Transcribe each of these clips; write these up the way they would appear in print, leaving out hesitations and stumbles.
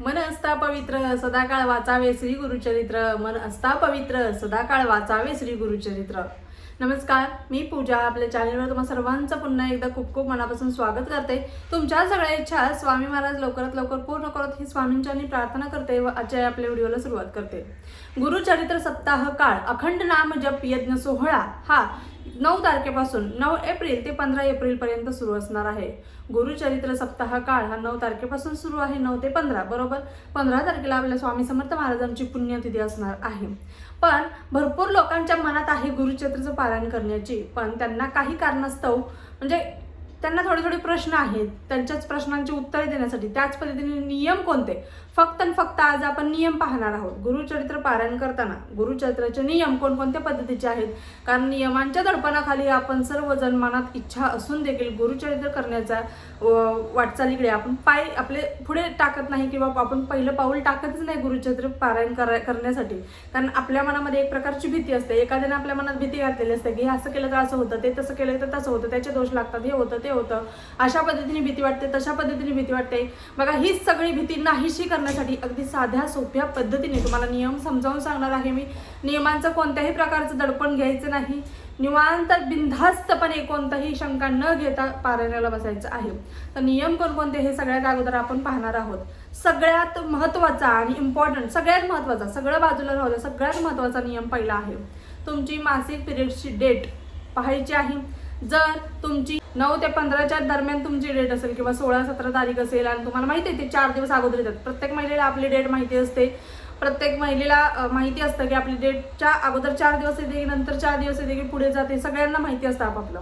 मन असता पवित्र सदाकाळ वाचावे श्री गुरुचरित्र. मन असता पवित्र सदाकाळ वाचावे श्री गुरुचरित्र. नमस्कार, मी पूजा. आपल्या चॅनलवर तुम्हा सर्वांचं पुन्हा एकदा खूप खूप मनापासून स्वागत करते. तुमच्या सगळ्या इच्छा स्वामी महाराज लवकरात लवकर पूर्ण करत ही स्वामींच्या स्वामींच्या प्रार्थना करते व आजच्या आपल्या व्हिडिओला सुरुवात करते. गुरुचरित्र सप्ताह काळ अखंड नाम जप यज्ञ सोहळा हा 9 तारखेपासून 9 एप्रिल ते 15 एप्रिल पर्यंत सुरू असणार आहे. गुरुचरित्र सप्ताह काळ हा 9 तारखेपासून सुरू आहे. 9 ते 15 बरोबर 15 तारखेला आपल्या स्वामी समर्थ महाराजांची पुण्यतिथी असणार आहे. पण भरपूर लोकांच्या मनात आहे गुरुचरित्राचं पारायण करण्याची, पण त्यांना काही कारणास्तव म्हणजे त्यांना थोडे प्रश्न आहेत. त्यांच्याच प्रश्नांची उत्तरे देण्यासाठी त्याच पद्धतीने नियम कोणते, फक्त आणि फक्त आज आपण नियम पाहणार आहोत. गुरुचरित्र पारायण करताना गुरुचरित्राचे नियम कोणकोणत्या पद्धतीचे आहेत, कारण नियमांच्या दडपणाखाली आपण सर्वजण मनात इच्छा असून देखील गुरुचरित्र करण्याचा वाटचालीकडे आपण पाय आपले पुढे टाकत नाही किंवा आपण पहिलं पाऊल टाकतच नाही गुरुचरित्र पारायण करण्यासाठी. कारण आपल्या मनामध्ये एक प्रकारची भीती असते. एखाद्याने आपल्या मनात भीती घातलेली असते की हे असं केलं तर असं होतं, ते तसं केलं तर तसं होतं, त्याचे दोष लागतात, हे होतं ते होतं, अशा पद्धतीने भीती वाटते, तशा पद्धतीने भीती वाटते. बघा, हीच सगळी भीती नाहीशी करण्यासाठी अगदी साध्या सोप्या पद्धतीने तुम्हाला नियम समजावून सांगणार आहे मी. नियमांचं कोणत्याही प्रकारचं दडपण घ्यायचं नाही. निवांत बिनधास्तपणे कोणताही शंका न घेता पारायणाला बसायचं आहे. तर नियम कोणकोणते हे सगळ्यात अगोदर आपण पाहणार आहोत. सगळ्यात महत्त्वाचा आणि इम्पॉर्टंट, सगळ्यात महत्त्वाचा, सगळं बाजूला राहू द्या, सगळ्यात महत्त्वाचा नियम पहिला आहे. तुमची मासिक पिरियडची डेट पाहायची आहे. जर तुमची 9 ते 15च्या दरम्यान तुमची डेट असेल किंवा 16-17 तारीख असेल आणि तुम्हाला माहिती आहे ते 4 दिवस अगोदर येतात. प्रत्येक महिलेला आपली डेट माहिती असते. प्रत्येक महिलेला माहिती असतं की आपली डेटच्या अगोदर 4 दिवस येते की नंतर 4 दिवस येते की पुढे जाते, सगळ्यांना माहिती असतं आपापलं.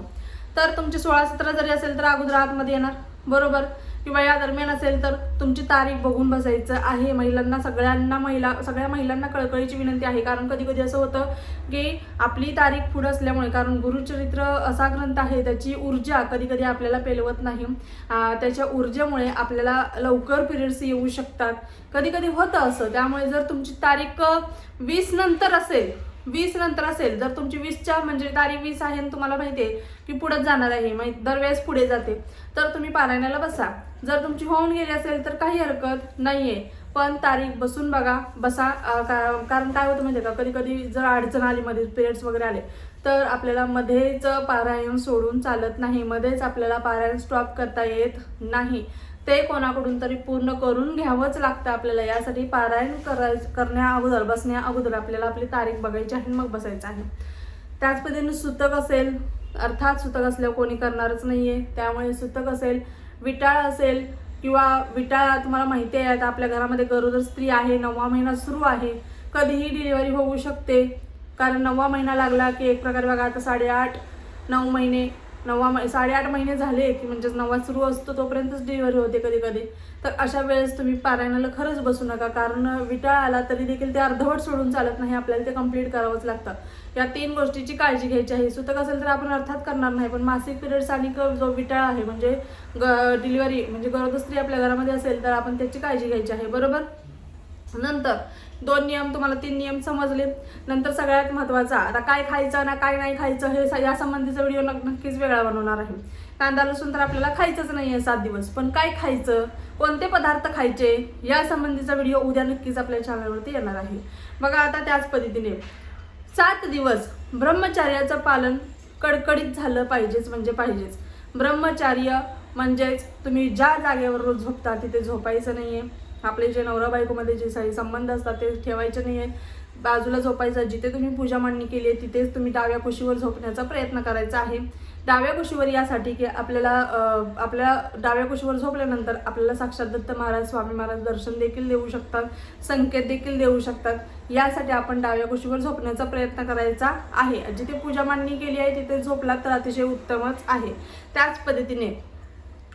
तर तुमची 16-17 जरी असेल तर अगोदर आतमध्ये येणार बरोबर, किंवा या दरम्यान असेल तर तुमची तारीख बघून बसायचं आहे. महिलांना सगळ्या महिलांना कळकळीची विनंती आहे, कारण कधी कधी असं होतं की आपली तारीख पुढे असल्यामुळे, कारण गुरुचरित्र असा ग्रंथ आहे त्याची ऊर्जा कधी कधी आपल्याला पेलवत नाही. त्याच्या ऊर्जेमुळे आपल्याला लवकर पिरियड्स येऊ शकतात, कधी कधी होतं असं. त्यामुळे जर तुमची तारीख 20 नंतर असेल, जर तुमची 20च्या म्हणजे तारीख 20 आहे आणि तुम्हाला माहिती आहे की पुढेच जाणार आहे, दरवेळेस पुढे जाते, तर तुम्ही पारायणाला बसा. जर तुमची होऊन गेली असेल तर काही हरकत नाहीये, पण तारीख बसून बसा. कारण काय होतं माहिती आहे का, कधी कधी जर अडचण आली, मध्ये पिरियड्स वगैरे आले तर आपल्याला मध्येच पारायण सोडून चालत नाही, मध्येच आपल्याला पारायण स्टॉप करता येत नाही. ते कोणाकडून तरी पूर्ण करून घ्यावंच लागतं आपल्याला. यासाठी पारायण करण्या अगोदर, बसण्या अगोदर आपल्याला आपली तारीख बघायची आहे, मग बसायचं आहे. त्याच पद्धतीने सुतक असेल, अर्थात सुतक असल्यावर कोणी करणारच नाहीये, त्यामुळे सुतक असेल, विटाळ असेल किंवा विटाळ तुम्हाला माहिती आहे आता आपल्या घरामध्ये गरोदर स्त्री आहे, 9वा महिना सुरू आहे, कधीही डिलिव्हरी होऊ शकते. कारण 9वा महिना लागला की एक प्रकारे बघा आता 8.5-9 महिने, 8.5 महिने झाले की म्हणजे 9वा सुरू असतो तोपर्यंतच डिलिव्हरी होते कधी कधी. तर अशा वेळेस तुम्ही पारायणाला खरंच बसू नका, कारण विटाळ आला तरी देखील ते अर्धवट सोडून चालत नाही, आपल्याला ते कंप्लीट करावंच लागतं. या 3 गोष्टीची काळजी घ्यायची आहे. सुतक असेल तर आपण अर्थात करणार नाही, पण मासिक पिरियड्स आणि जो विटाळ आहे म्हणजे डिलिव्हरी म्हणजे गरोदर स्त्री आपल्या घरामध्ये असेल तर आपण त्याची काळजी घ्यायची आहे बरोबर. नंतर 2 नियम, तुम्हाला 3 नियम समजले. नंतर सगळ्यात महत्त्वाचा, आता काय खायचं ना काय नाही खायचं हे या संबंधीचा व्हिडिओ नक्कीच वेगळा बनवणार आहे. कांदा लसूण तर आपल्याला खायचंच नाही आहे 7 दिवस, पण काय खायचं, कोणते पदार्थ खायचे या संबंधीचा व्हिडिओ उद्या नक्कीच आपल्या चॅनलवरती येणार आहे. बघा, आता त्याच पद्धतीने 7 दिवस ब्रह्मचर्याचं पालन कडकडीत झालं पाहिजेच म्हणजे पाहिजेच. ब्रह्मचर्य म्हणजेच तुम्ही ज्या जागेवर रोज झोपता तिथे झोपायचं नाहीये. आपले जे नवरा बायकोमध्ये जे काही संबंध असतात ते ठेवायचे नाही आहेत, बाजूला झोपायचं. जिथे तुम्ही पूजा मांडणी केली आहे तिथेच तुम्ही डाव्या कुशीवर झोपण्याचा प्रयत्न करायचा आहे. डाव्या कुशीवर यासाठी की आपल्या डाव्या कुशीवर झोपल्यानंतर आपल्याला साक्षात दत्त महाराज, स्वामी महाराज दर्शन देखील देऊ शकतात, संकेत देखील देऊ शकतात. यासाठी आपण डाव्या कुशीवर झोपण्याचा प्रयत्न करायचा आहे. जिथे पूजा मांडणी केली आहे तिथे झोपलात तर अतिशय उत्तमच आहे. त्याच पद्धतीने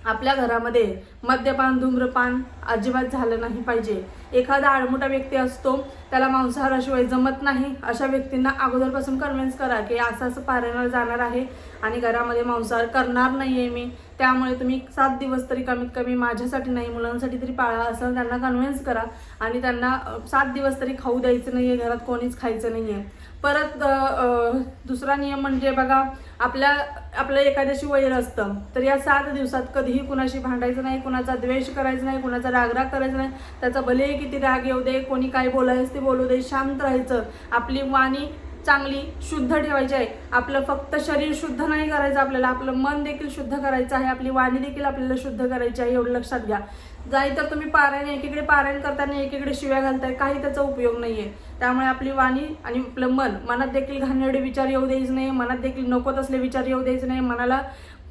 आपल्या घरामध्ये मद्यपान, धूम्रपान अजिबात झालं नाही पाहिजे. एखादा आडमोठा व्यक्ती असतो, त्याला मांसाहाराशिवाय जमत नाही, अशा व्यक्तींना अगोदरपासून कन्व्हिन्स करा की असं पारायणाला जाणार आहे आणि घरामध्ये मांसाहार करणार नाहीये मी, त्यामुळे तुम्ही 7 दिवस तरी कमीत कमी माझ्यासाठी नाही मुलांसाठी तरी पाळा, असं त्यांना कन्व्हिन्स करा आणि त्यांना 7 दिवस तरी खाऊ द्यायचं नाही आहे, घरात कोणीच खायचं नाही आहे. परत दुसरा नियम म्हणजे बघा, आपलं एखाद्याशी वैर असतं तर या 7 दिवसात कधीही कुणाशी भांडायचं नाही, कुणाचा द्वेष करायचा नाही, कुणाचा रागराग करायचा नाही. त्याचा भले किती राग येऊ दे, कोणी काय बोलायचं ते बोलू दे, शांत राहायचं. आपली वाणी चांगली शुद्ध ठेवायची आहे. आपलं फक्त शरीर शुद्ध नाही करायचं, आपल्याला आपलं मन देखील शुद्ध करायचं आहे, आपली वाणी देखील आपल्याला शुद्ध करायची आहे, एवढं लक्षात घ्या. तर तुम्ही पारायण एकीकडे पारायण करताना एकीकडे शिव्या घालताय, काही त्याचा उपयोग नाहीये. त्यामुळे आपली वाणी आणि आपलं मनात देखील घाणेरडे विचार येऊ द्यायचे नाही, मनात देखील नको असले विचार येऊ द्यायचे नाही, मनाला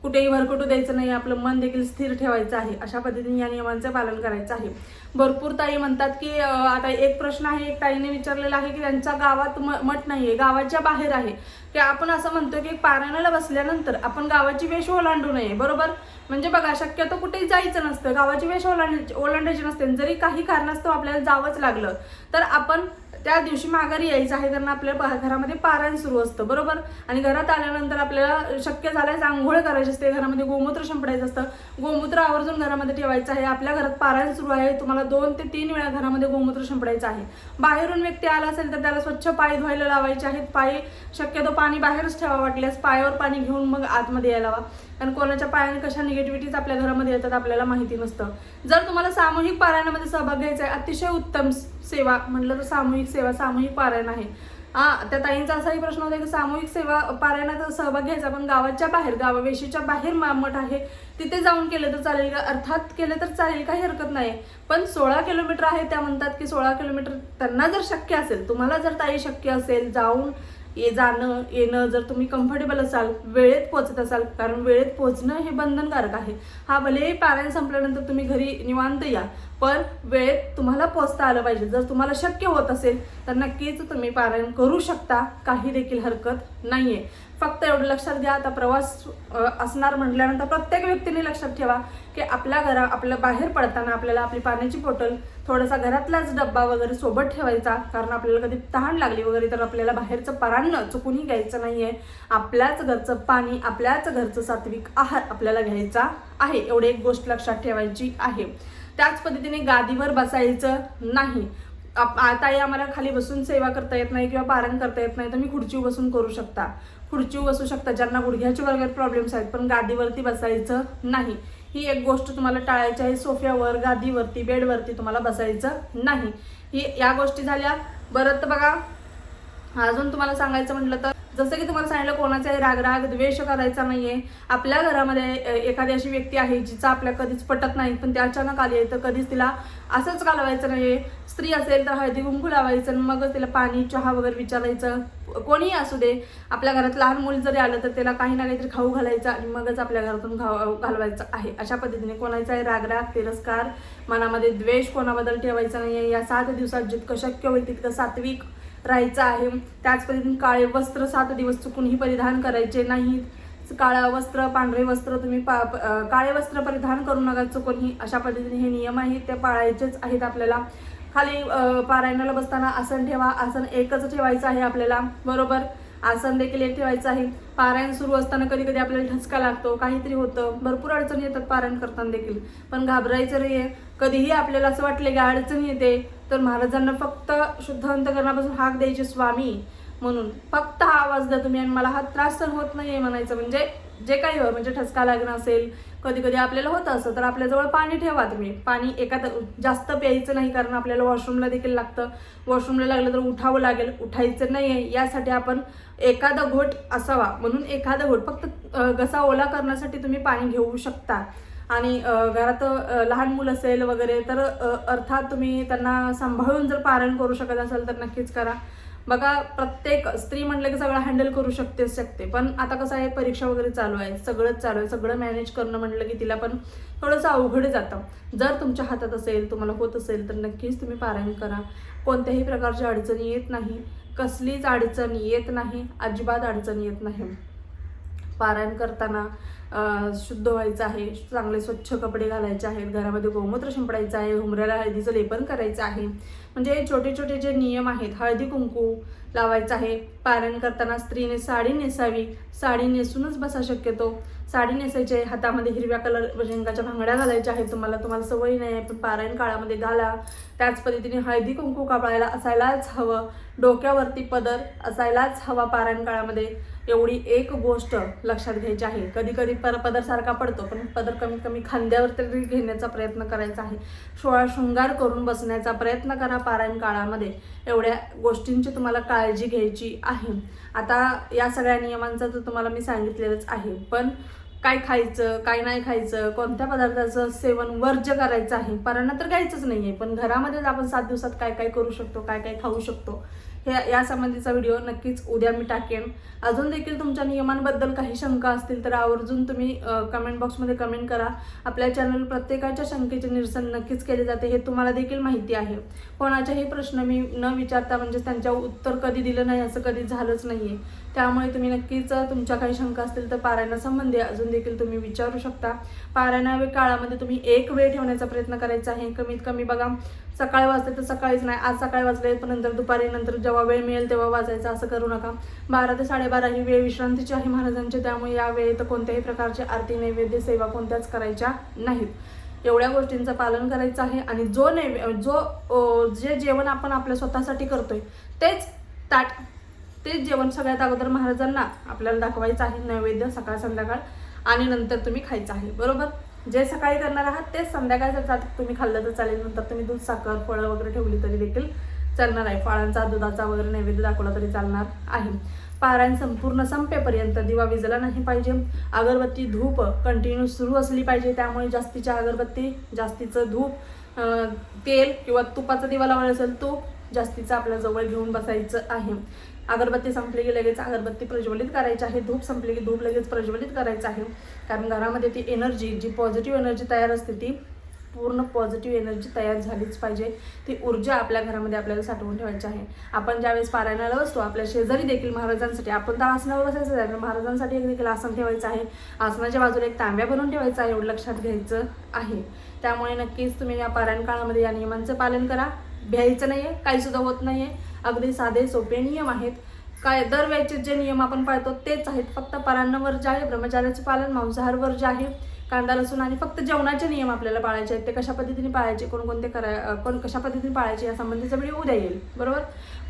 कुठेही भरकटू द्यायचं नाही, आपलं मन देखील स्थिर ठेवायचं आहे. अशा पद्धतीने या नियमांचं पालन करायचं आहे. भरपूर ताई म्हणतात की आता एक प्रश्न आहे, एक ताईने विचारलेला आहे की त्यांच्या गावात मठ नाहीये, गावाच्या बाहेर आहे, की आपण असं म्हणतो की पारायणाला बसल्यानंतर आपण गावाची वेश ओलांडू नये, बरोबर. म्हणजे बघा, शक्यतो कुठेही जायचं नसतं, गावाची वेश ओलांडायची नसते. जरी काही कारणास्तव आपल्याला जावंच लागलं तर आपण त्या दिवशी माघारी यायचं आहे. त्यांना आपल्या घरामध्ये पारायण सुरू असतं, बरोबर. आणि घरात आल्यानंतर आपल्याला शक्य झाल्यास आंघोळ करायची असते, घरामध्ये गोमूत्र शिंपडायचं असतं, गोमूत्र आवर्जून घरामध्ये ठेवायचं आहे. आपल्या घरात पारायण सुरू आहे, तुम्हाला 2 ते 3 वेळा घरामध्ये गोमूत्र शिंपडायचं आहे. बाहेरून व्यक्ती आला असेल तर त्याला स्वच्छ पाय धुवायला लावायचे आहेत. पाय शक्यतो पाणी बाहेरच ठेवा, वाटल्यास पायावर पाणी घेऊन मग आतमध्ये यायला लावा, कारण कोणाच्या पायाने कशा निगेटिव्हिटीज आपल्या घरामध्ये येतात आपल्याला माहिती नसतं. जर तुम्हाला सामूहिक पारायणामध्ये सहभाग घ्यायचा आहे, अतिशय उत्तम सेवा म्हटलं तर सामूहिक सेवा, सामूहिक पारायण आहे. त्या ताईंचा असाही प्रश्न होता की सामूहिक सेवा पारायणात सहभाग घ्यायचा पण गावाच्या बाहेर, गावावेशीच्या बाहेर मठ आहे, तिथे जाऊन केलं तर चालेल का? अर्थात केलं तर चालेल, काही हरकत नाही. पण 16 किलोमीटर आहे, त्या म्हणतात की 16 किलोमीटर त्यांना जर शक्य असेल, तुम्हाला जर ताई शक्य असेल जाऊन जाणं येणं, जर तुम्ही कम्फर्टेबल असाल, वेळेत पोहोचत असाल, कारण वेळेत पोहोचणं हे बंधनकारक आहे. भलेही पारायण संपल्यानंतर तुम्ही घरी निवांत या, पण वेळेत तुम्हाला पोहोचता आलं पाहिजे. जर तुम्हाला शक्य होत असेल तर नक्कीच तुम्ही पारायण करू शकता, काही देखील हरकत नाहीये. फक्त एवढं लक्षात घ्या, आता प्रवास असणार म्हटल्यानंतर प्रत्येक व्यक्तीने लक्षात ठेवा की आपल्या बाहेर पडताना आपल्याला आपली पाण्याची बॉटल, थोडासा घरातलाच डब्बा वगैरे सोबत ठेवायचा, कारण आपल्याला कधी तहान लागली वगैरे तर आपल्याला बाहेरचं परान्न चुकूनही घ्यायचं नाहीये. आपल्याच घरचं पाणी, आपल्याच घरचं सात्विक आहार आपल्याला घ्यायचा आहे, एवढी एक गोष्ट लक्षात ठेवायची आहे. त्याच पद्धतीने गादीवर बसायचं नाही. ताई आम्हाला खाली बसून सेवा करता येत नाही किंवा पारायण करता येत नाही, तर मी खुर्चीवर बसून करू शकता, खुर्चीवर बसू शकता, ज्यांना गुडघ्याचे वगैरे प्रॉब्लेम्स आहेत, पण गादीवरती बसायचं नाही. ही एक गोष्ट तुम्हाला टाळायची आहे. सोफ्यावर, गादीवरती, बेडवरती तुम्हाला बसायचं नाही. या गोष्टी झाल्या. बरं बघा, अजून तुम्हाला सांगायचं म्हटलं तर जसं की तुम्हाला सांगितलं, कोणाचाही रागराग द्वेष करायचा नाहीये. आपल्या घरामध्ये एखादी अशी व्यक्ती आहे जिचा आपल्या कधीच पटत नाही, पण ते अचानक आली आहे तर कधीच तिला असंच घालवायचं नाहीये. स्त्री असेल तर हळदी कुंकू लावायचं, मगच तिला पाणी चहा वगैरे विचारायचं. कोणीही असू दे, आपल्या घरात लहान मूल जरी आलं तर त्याला काही ना काहीतरी खाऊ घालायचं आणि मगच आपल्या घरातून घालवायचं आहे. अशा पद्धतीने कोणाचाही रागराग, तिरस्कार, मनामध्ये द्वेष कोणाबद्दल ठेवायचा नाहीये. या 7 दिवसात जितकं शक्य होईल तितकं सात्विक राहायचं आहे. त्याच पद्धतीने काळे वस्त्र 7 दिवस चुकूनही परिधान करायचे नाहीत. काळं वस्त्र, पांढरे वस्त्र तुम्ही काळे वस्त्र परिधान करू नका चुकूनही. अशा पद्धतीने हे नियम आहेत, ते पाळायचेच आहेत आपल्याला. खाली पारायणाला बसताना आसन ठेवा, आसन एकच ठेवायचं आहे आपल्याला, बरोबर. आसन देखील एक ठेवायचं आहे. पारायण सुरू असताना कधी कधी आपल्याला ठसका लागतो, काहीतरी होतं, भरपूर अडचणी येतात पारायण करताना देखील, पण घाबरायचं नाहीये. कधीही आपल्याला असं वाटले की अडचण येते तर महाराजांना फक्त शुद्ध अंतकरणापासून हाक द्यायची, स्वामी म्हणून फक्त हा आवाज द्या तुम्ही आणि मला हा त्रास सहन होत नाहीये म्हणायचं. म्हणजे जे काही म्हणजे ठसका लागणं असेल, कधी कधी आपल्याला होतं असं, तर आपल्याजवळ पाणी ठेवा तुम्ही. पाणी जास्त प्यायचं नाही, कारण आपल्याला वॉशरूमला देखील लागतं. वॉशरूमला लागलं तर उठावं लागेल, उठायचं नाहीये. यासाठी आपण एखादा घोट असावा म्हणून एखादा घोट, फक्त घसा ओला करण्यासाठी तुम्ही पाणी घेऊ शकता. आणि घरात लहान मुलं असेल वगैरे तर अर्थात तुम्ही त्यांना सांभाळून जर पारायण करू शकत असाल तर नक्कीच करा. बघा, प्रत्येक स्त्री म्हटलं की सगळं हँडल करू शकते, पण आता कसं आहे, परीक्षा वगैरे चालू आहे, सगळंच चालू आहे, सगळं मॅनेज करणं म्हटलं की तिला पण थोडंसं अवघड जातं. जर तुमच्या हातात असेल, तुम्हाला होत असेल तर नक्कीच तुम्ही पारायण करा. कोणत्याही प्रकारची अडचणी येत नाही, कसलीच अडचण येत नाही, अजिबात अडचण येत नाही. पारायण करताना शुद्ध व्हायचं आहे, चांगले स्वच्छ कपडे घालायचे आहेत, घरामध्ये गोमूत्र शिंपडायचं आहे, हुमऱ्याला हळदीचं लेपन करायचं आहे. म्हणजे छोटे छोटे जे नियम आहेत, हळदी कुंकू लावायचं आहे. पारायण करताना स्त्रीने साडी नेसावी, साडी नेसूनच बसा शक्यतो. साडी नेसायची आहे, हातामध्ये हिरव्या कलर रंगाच्या भांगड्या घालायच्या आहेत. तुम्हाला सवय नाही आहे पण पारायण काळामध्ये घाला. त्याच पद्धतीने हळदी कुंकू कापायला असायलाच हवं, डोक्यावरती पदर असायलाच हवा पारायण काळामध्ये. एवढी एक गोष्ट लक्षात घ्यायची आहे. कधी कधी पदर सारखा पडतो पण पदर कमी कमी खांद्यावर तरी घेण्याचा प्रयत्न करायचा आहे. सोळा शृंगार करून बसण्याचा प्रयत्न करा पारायण काळामध्ये. एवढ्या गोष्टींची तुम्हाला काळजी घ्यायची आहे. आता या सगळ्या नियमांचं तर तुम्हाला मी सांगितलेलंच आहे, पण काय खायचं काय नाही खायचं, कोणत्या पदार्थाचं सेवन वर्ज्य करायचं आहे, पारायण तर घ्यायचंच नाही आहे, पण घरामध्येच आपण 7 दिवसात काय काय करू शकतो, काय काय खाऊ शकतो, हे या संबंधीचा व्हिडिओ नक्कीच उद्या मी टाकेन. अजून देखील तुमच्या नियमांबद्दल काही शंका असतील तर आवर्जून तुम्ही कमेंट बॉक्समध्ये कमेंट करा. आपल्या चॅनल प्रत्येकाच्या शंकेचे निरसन नक्कीच केले जाते, हे तुम्हाला देखील माहिती आहे. कोणाचेही प्रश्न मी न विचारता म्हणजे त्यांच्या उत्तर कधी दिलं नाही असं कधी झालंच नाही आहे. त्यामुळे तुम्ही नक्कीच तुमच्या काही शंका असतील तर पारायणासंबंधी अजून देखील तुम्ही विचारू शकता. पारायण काळामध्ये तुम्ही एक वेळ ठेवण्याचा प्रयत्न करायचा आहे. कमीत कमी बघा, सकाळी वाजते तर सकाळीच नाही, आज सकाळी वाजले पण नंतर दुपारी, नंतर जेव्हा वेळ मिळेल तेव्हा वाजायचं असं करू नका. 12 ते 12:30 ही वेळ विश्रांतीची आहे महाराजांची, त्यामुळे या वेळेत कोणत्याही प्रकारची आरती नैवेद्य सेवा कोणत्याच करायच्या नाहीत. एवढ्या गोष्टींचं पालन करायचं आहे. आणि जे जेवण आपण आपल्या स्वतःसाठी करतोय तेच जेवण सगळ्यात अगोदर महाराजांना आपल्याला दाखवायचं आहे, नैवेद्य सकाळ संध्याकाळ, आणि नंतर तुम्ही खायचं आहे. बरोबर, जे सकाळी करणार आहात तेच संध्याकाळचं तुम्ही खाल्लं तर चालेल. नंतर तुम्ही दूध साखर फळं वगैरे ठेवली तरी देखील चालणार आहे. फळांचा दुधाचा वगैरे नैवेद्य दाखवला तरी चालणार आहे. पारायण संपूर्ण संपेपर्यंत दिवा विजला नाही पाहिजे. अगरबत्ती धूप कंटिन्यू सुरू असली पाहिजे. त्यामुळे जास्तीच्या अगरबत्ती, जास्तीचं धूप, तेल किंवा तुपाचा दिवा लावायला असेल तो जास्तीचा आपल्या जवळ घेऊन बसायचं आहे. अगरबत्ती संपली की लगेच अगरबत्ती प्रज्वलित करायची आहे. धूप संपली की धूप लगेच प्रज्वलित करायचं आहे. कारण घरामध्ये ती एनर्जी, जी पॉझिटिव्ह एनर्जी तयार असते, ती पूर्ण पॉझिटिव्ह एनर्जी तयार झालीच पाहिजे. ती ऊर्जा आपल्या घरामध्ये आपल्याला साठवून ठेवायची आहे. आपण ज्यावेळेस पारायणाला बसतो, आपल्या शेजारी देखील महाराजांसाठी, आपण तर आसनावर बसायचं आहे, महाराजांसाठी एक देखील आसन ठेवायचं आहे. आसनाच्या बाजूला एक तांब्या भरून ठेवायचा आहे, एवढं लक्षात घ्यायचं आहे. त्यामुळे नक्कीच तुम्ही या पारायण काळामध्ये या नियमांचं पालन करा. भ्यायचं नाही आहे, काही सुद्धा होत नाही आहे. अगदी साधे सोपे नियम आहेत. काय दरवेळेचे जे नियम आपण पाळतो तेच आहेत. फक्त पारायणावर जे आहे ब्रह्मचार्याचे पालन, मांसाहारवर जे आहे कांदा लसूण, आणि फक्त जेवणाचे नियम आपल्याला पाळायचे आहेत. ते कशा पद्धतीने पाळायचे, कशा पद्धतीने पाळायचे या संबंधीचा व्हिडिओ उद्या येईल. बरोबर,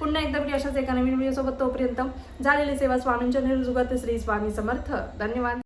पुन्हा एकदा व्हिडिओ अशाच एका नवीन व्हिडिओसोबत. तोपर्यंत झालेली सेवा स्वामींच्या निर्जुगात. श्री स्वामी समर्थ. धन्यवाद.